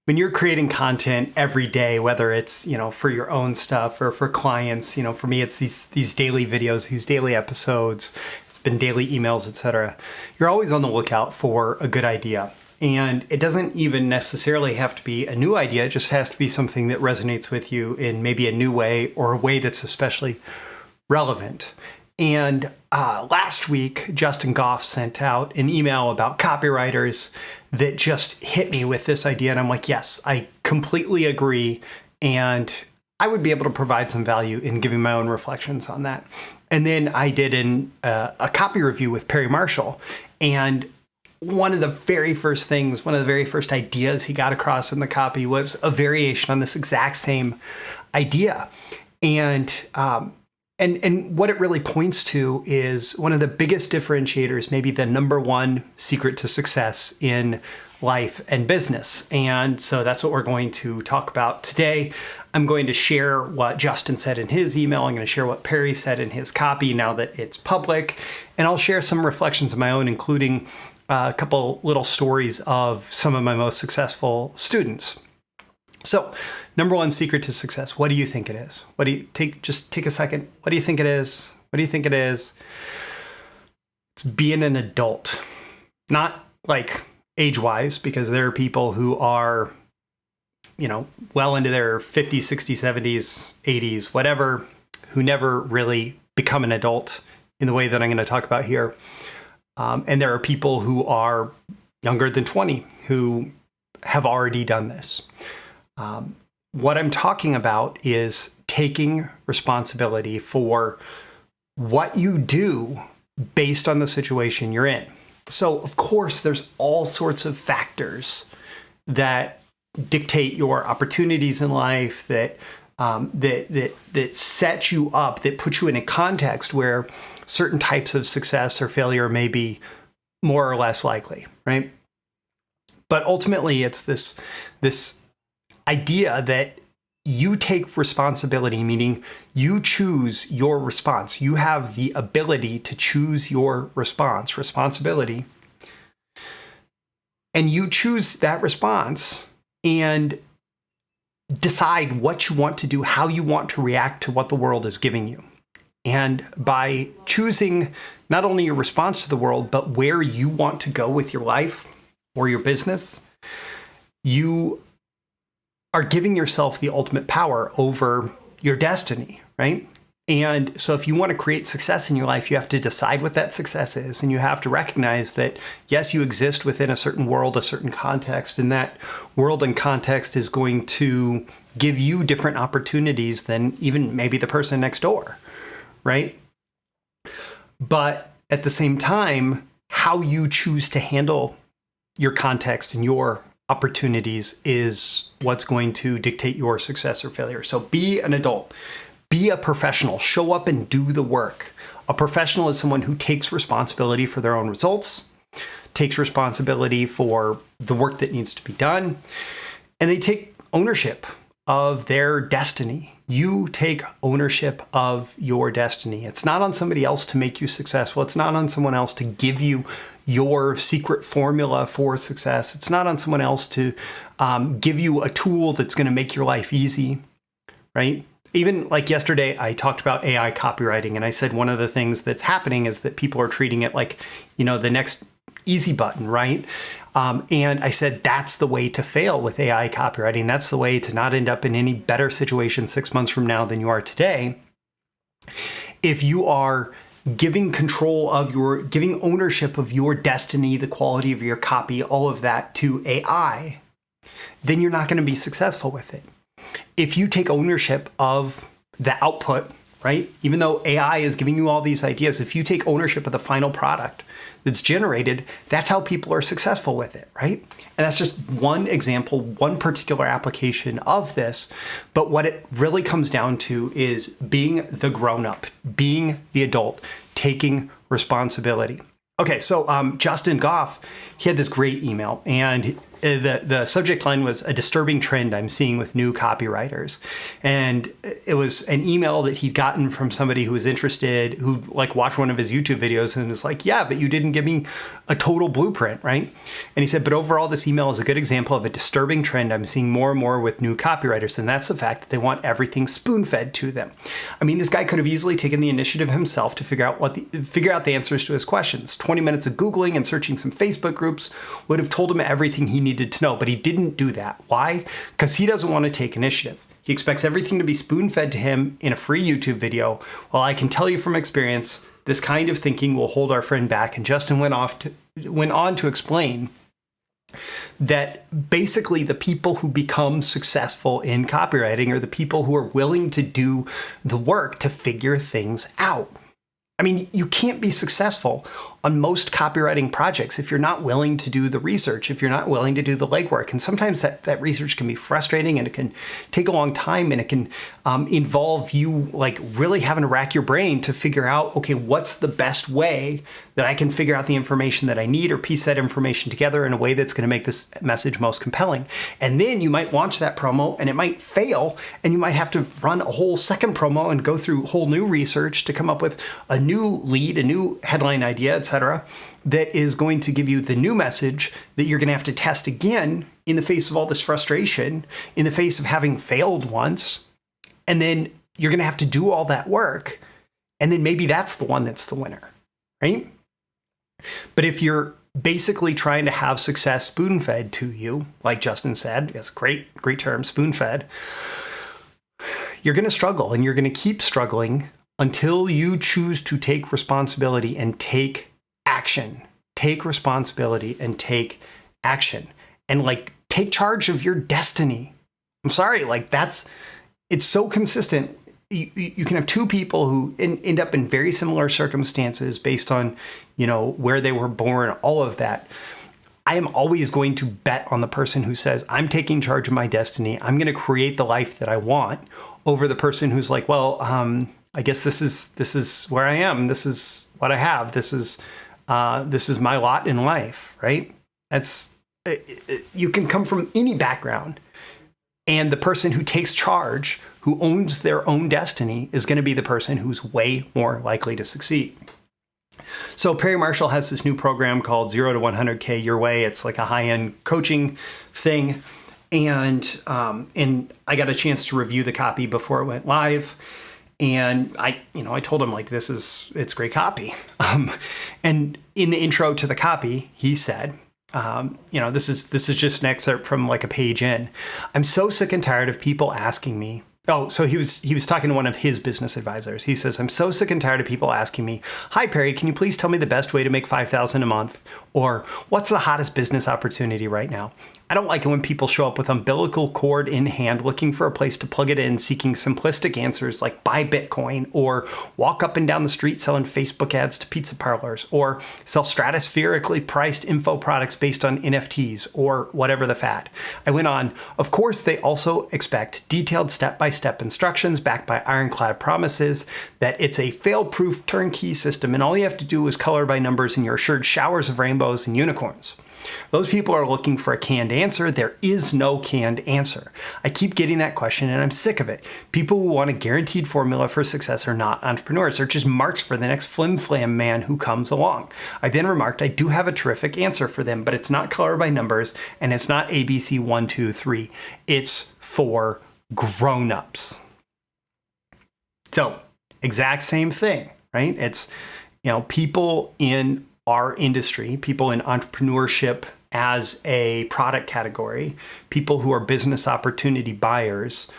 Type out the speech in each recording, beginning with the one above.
when you're creating content every day, whether it's, for your own stuff or for clients, for me, it's these daily videos, these daily episodes, it's been daily emails, etc. You're always on the lookout for a good idea. And it doesn't even necessarily have to be a new idea. It just has to be something that resonates with you in maybe a new way or a way that's especially relevant. And last week, Justin Goff sent out an email about copywriters that just hit me with this idea. And I'm like, yes, I completely agree. And I would be able to provide some value in giving my own reflections on that. And then I did a copy review with Perry Marshall. And one of the very first ideas he got across in the copy was a variation on this exact same idea. And what it really points to is one of the biggest differentiators, maybe the number one secret to success in life and business. And so that's what we're going to talk about today. I'm going to share what Justin said in his email. I'm going to share what Perry said in his copy now that it's public. And I'll share some reflections of my own, including a couple little stories of some of my most successful students. So, number one secret to success. What do you think it is? Just take a second. What do you think it is? What do you think it is? It's being an adult. Not like age-wise, because there are people who are, well into their 50s, 60s, 70s, 80s, whatever, who never really become an adult in the way that I'm going to talk about here. And there are people who are younger than 20 who have already done this. What I'm talking about is taking responsibility for what you do based on the situation you're in. So, of course, there's all sorts of factors that dictate your opportunities in life, that set you up, that put you in a context where certain types of success or failure may be more or less likely, right? But ultimately, it's this idea that you take responsibility, meaning you choose your response. You have the ability to choose your responsibility. And you choose that response and decide what you want to do, how you want to react to what the world is giving you. And by choosing not only your response to the world, but where you want to go with your life or your business, you are giving yourself the ultimate power over your destiny, right? And so if you want to create success in your life, you have to decide what that success is. And you have to recognize that, yes, you exist within a certain world, a certain context, and that world and context is going to give you different opportunities than even maybe the person next door, right? But at the same time, how you choose to handle your context and your opportunities is what's going to dictate your success or failure. So be an adult, be a professional, show up and do the work. A professional is someone who takes responsibility for their own results, takes responsibility for the work that needs to be done, and they take ownership of their destiny. You take ownership of your destiny. It's not on somebody else to make you successful. It's not on someone else to give you your secret formula for success. It's not on someone else to give you a tool that's going to make your life easy, right? Even like yesterday, I talked about AI copywriting, and I said one of the things that's happening is that people are treating it like, the next easy button, right? And I said, that's the way to fail with AI copywriting. That's the way to not end up in any better situation 6 months from now than you are today. If you are giving ownership of your destiny, the quality of your copy, all of that to AI, then you're not going to be successful with it. If you take ownership of the output, right? Even though AI is giving you all these ideas, if you take ownership of the final product that's generated, that's how people are successful with it, right? And that's just one example, one particular application of this. But what it really comes down to is being the grown-up, being the adult, taking responsibility. Okay, so Justin Goff, he had this great email, and the subject line was a disturbing trend I'm seeing with new copywriters. And it was an email that he'd gotten from somebody who was interested, who like watched one of his YouTube videos and was like, yeah, but you didn't give me a total blueprint, right? And he said, but overall, this email is a good example of a disturbing trend I'm seeing more and more with new copywriters. And that's the fact that they want everything spoon-fed to them. I mean, this guy could have easily taken the initiative himself to figure out the answers to his questions. 20 minutes of Googling and searching some Facebook groups would have told him everything he needed to know, but he didn't do that. Why? Because he doesn't want to take initiative. He expects everything to be spoon-fed to him in a free YouTube video. Well, I can tell you from experience, this kind of thinking will hold our friend back. And Justin went on to explain that basically the people who become successful in copywriting are the people who are willing to do the work to figure things out. I mean, you can't be successful on most copywriting projects if you're not willing to do the research, if you're not willing to do the legwork. And sometimes that research can be frustrating, and it can take a long time, and it can involve you like really having to rack your brain to figure out, okay, what's the best way that I can figure out the information that I need or piece that information together in a way that's going to make this message most compelling. And then you might launch that promo and it might fail, and you might have to run a whole second promo and go through whole new research to come up with a new lead, a new headline idea, etc., that is going to give you the new message that you're going to have to test again in the face of all this frustration, in the face of having failed once. And then you're going to have to do all that work. And then maybe that's the one that's the winner, right? But if you're basically trying to have success spoon-fed to you, like Justin said, yes, great term, spoon-fed, you're going to struggle, and you're going to keep struggling until you choose to take responsibility and take action. Take responsibility and take action. And like, take charge of your destiny. I'm sorry, like it's so consistent. You can have two people who end up in very similar circumstances based on, where they were born, all of that. I am always going to bet on the person who says, I'm taking charge of my destiny, I'm going to create the life that I want, over the person who's like, well, I guess this is where I am. This is what I have. This is my lot in life, right? You can come from any background, and the person who takes charge, who owns their own destiny, is going to be the person who's way more likely to succeed. So Perry Marshall has this new program called 0 to 100K Your Way. It's like a high-end coaching thing. And I got a chance to review the copy before it went live. And I told him, like, it's great copy. And in the intro to the copy, he said, this is just an excerpt from like a page in. I'm so sick and tired of people asking me. Oh, so he was talking to one of his business advisors. He says, I'm so sick and tired of people asking me, hi, Perry, can you please tell me the best way to make $5,000 a month? Or what's the hottest business opportunity right now? I don't like it when people show up with umbilical cord in hand looking for a place to plug it in, seeking simplistic answers like buy Bitcoin, or walk up and down the street selling Facebook ads to pizza parlors, or sell stratospherically priced info products based on NFTs, or whatever the fad. I went on, of course, they also expect detailed step-by-step instructions backed by ironclad promises that it's a fail-proof turnkey system and all you have to do is color by numbers and you're assured showers of rainbows and unicorns. Those people are looking for a canned answer. There is no canned answer. I keep getting that question and I'm sick of it. People who want a guaranteed formula for success are not entrepreneurs. They're just marks for the next flim-flam man who comes along. I then remarked, I do have a terrific answer for them, but it's not color by numbers and it's not ABC 1, 2, 3. It's for grown-ups. So, exact same thing, right? It's, people in our industry, people in entrepreneurship as a product category, people who are business opportunity buyers,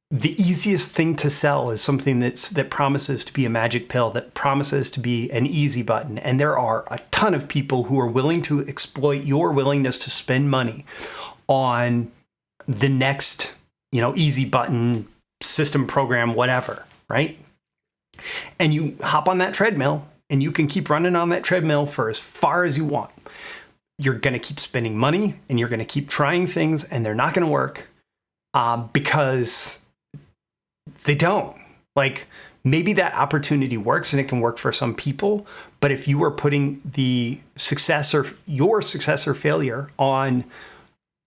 the easiest thing to sell is something that promises to be a magic pill, that promises to be an easy button. And there are a ton of people who are willing to exploit your willingness to spend money on the next, easy button system, program, whatever, right? And you hop on that treadmill and you can keep running on that treadmill for as far as you want. You're going to keep spending money and you're going to keep trying things and they're not going to work because they don't. Like, maybe that opportunity works and it can work for some people, but if you are putting the success or your success or failure on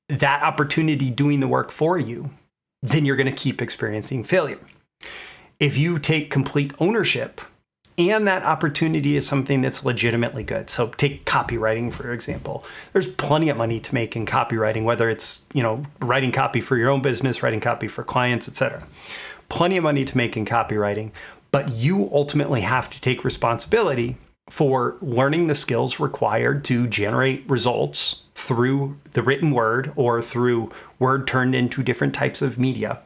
that opportunity doing the work for you, then you're going to keep experiencing failure. If you take complete ownership and that opportunity is something that's legitimately good. So take copywriting, for example. There's plenty of money to make in copywriting, whether it's, writing copy for your own business, writing copy for clients, etc. Plenty of money to make in copywriting, but you ultimately have to take responsibility for learning the skills required to generate results through the written word or through word turned into different types of media.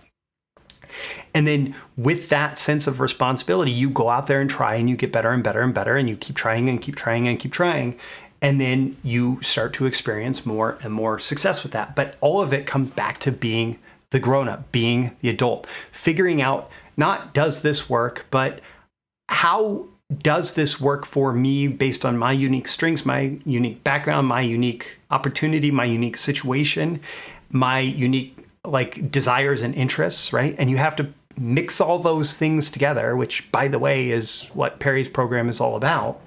And then with that sense of responsibility, you go out there and try and you get better and better and better, and you keep trying and keep trying and keep trying. And then you start to experience more and more success with that. But all of it comes back to being the grown-up, being the adult, figuring out not does this work, but how does this work for me based on my unique strengths, my unique background, my unique opportunity, my unique situation, my unique desires and interests, right? And you have to mix all those things together, which, by the way, is what Perry's program is all about.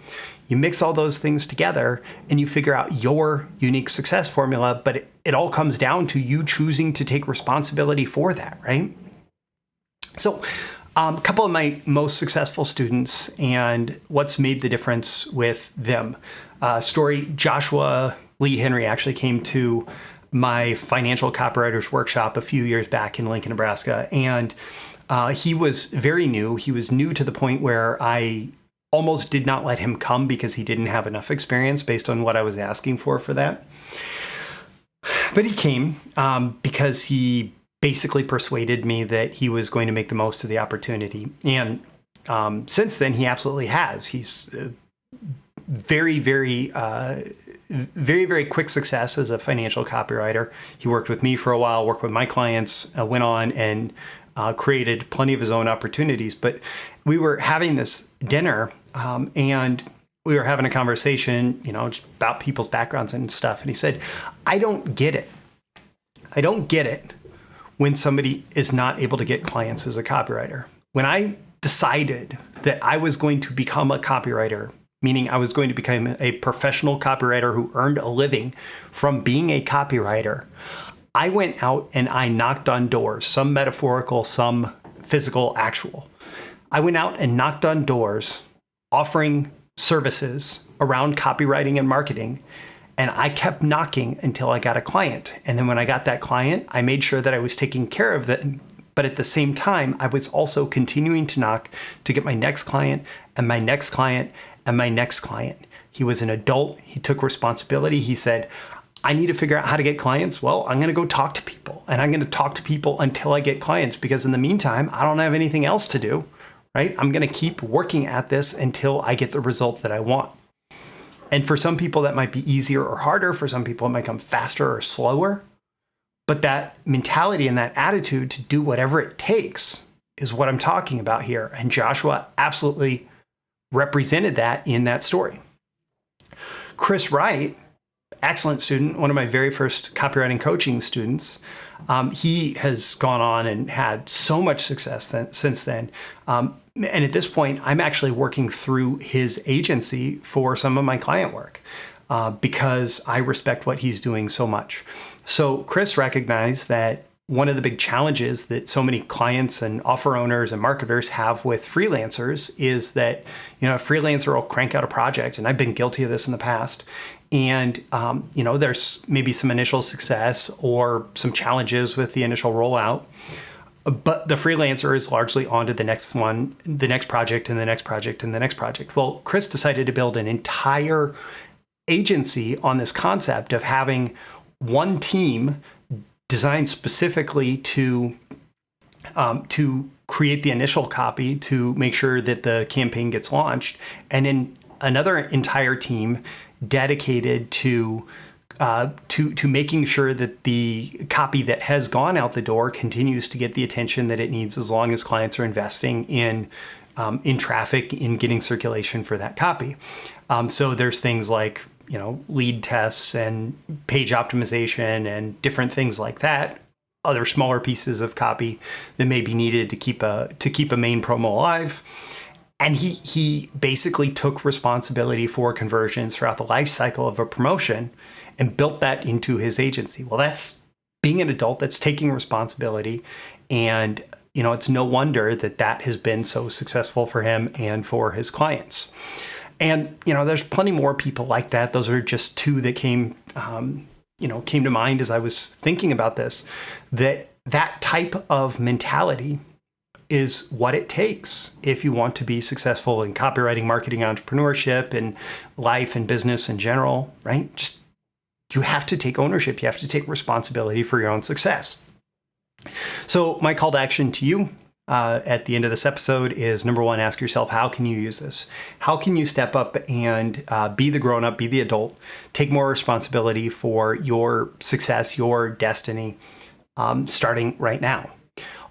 You mix all those things together and you figure out your unique success formula, but it all comes down to you choosing to take responsibility for that, right? So a couple of my most successful students and what's made the difference with them. Joshua Lee Henry actually came to my financial copywriters workshop a few years back in Lincoln, Nebraska. And he was very new. He was new to the point where I almost did not let him come because he didn't have enough experience based on what I was asking for that. But he came because he basically persuaded me that he was going to make the most of the opportunity. And since then, he absolutely has. He's very, very quick success as a financial copywriter. He worked with me for a while, worked with my clients, went on and created plenty of his own opportunities. But we were having this dinner and we were having a conversation, just about people's backgrounds and stuff. And he said, I don't get it. I don't get it when somebody is not able to get clients as a copywriter. When I decided that I was going to become a copywriter, meaning I was going to become a professional copywriter who earned a living from being a copywriter, I went out and I knocked on doors, some metaphorical, some physical, actual. I went out and knocked on doors offering services around copywriting and marketing, and I kept knocking until I got a client. And then when I got that client, I made sure that I was taking care of them. But at the same time, I was also continuing to knock to get my next client and my next client and my next client. He was an adult. He took responsibility. He said, I need to figure out how to get clients. Well, I'm going to go talk to people, and I'm going to talk to people until I get clients, because in the meantime, I don't have anything else to do, right? I'm going to keep working at this until I get the result that I want. And for some people, that might be easier or harder. For some people, it might come faster or slower. But that mentality and that attitude to do whatever it takes is what I'm talking about here. And Joshua absolutely represented that in that story. Chris Wright, excellent student, one of my very first copywriting coaching students. He has gone on and had so much success since then. And at this point, I'm actually working through his agency for some of my client work because I respect what he's doing so much. So Chris recognized that one of the big challenges that so many clients and offer owners and marketers have with freelancers is that, a freelancer will crank out a project, and I've been guilty of this in the past. And, there's maybe some initial success or some challenges with the initial rollout, but the freelancer is largely on to the next one, the next project, and the next project, and the next project. Well, Chris decided to build an entire agency on this concept of having one team designed specifically to create the initial copy, to make sure that the campaign gets launched, and then another entire team dedicated to making sure that the copy that has gone out the door continues to get the attention that it needs, as long as clients are investing in traffic, in getting circulation for that copy. So there's things like lead tests and page optimization and different things like that. Other smaller pieces of copy that may be needed to keep a main promo alive. And he basically took responsibility for conversions throughout the life cycle of a promotion and built that into his agency. Well, that's being an adult that's taking responsibility. And, it's no wonder that has been so successful for him and for his clients. And, there's plenty more people like that. Those are just two that came to mind as I was thinking about this, that type of mentality is what it takes if you want to be successful in copywriting, marketing, entrepreneurship, and life and business in general, right? You have to take ownership. You have to take responsibility for your own success. So my call to action to you at the end of this episode is, number one, ask yourself, how can you use this? How can you step up and be the grown-up, be the adult, take more responsibility for your success, your destiny, starting right now?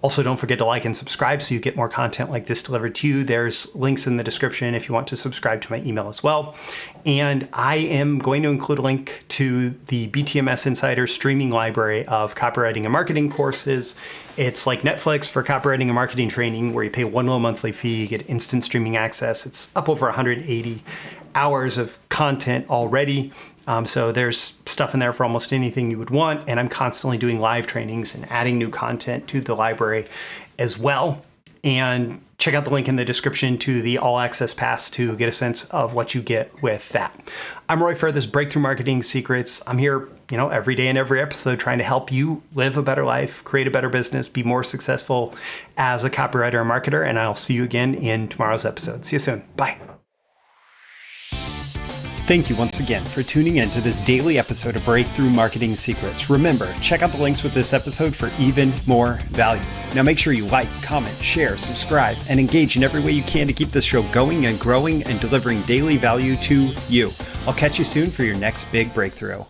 Also, don't forget to like and subscribe so you get more content like this delivered to you. There's links in the description if you want to subscribe to my email as well. And I am going to include a link to the BTMSinsiders streaming library of copywriting and marketing courses. It's like Netflix for copywriting and marketing training, where you pay one low monthly fee, you get instant streaming access. It's up over 180 hours of content already. So there's stuff in there for almost anything you would want. And I'm constantly doing live trainings and adding new content to the library as well. And check out the link in the description to the All Access Pass to get a sense of what you get with that. I'm Roy Furr, this Breakthrough Marketing Secrets. I'm here, every day and every episode trying to help you live a better life, create a better business, be more successful as a copywriter or marketer. And I'll see you again in tomorrow's episode. See you soon. Bye. Thank you once again for tuning in to this daily episode of Breakthrough Marketing Secrets. Remember, check out the links with this episode for even more value. Now make sure you like, comment, share, subscribe, and engage in every way you can to keep this show going and growing and delivering daily value to you. I'll catch you soon for your next big breakthrough.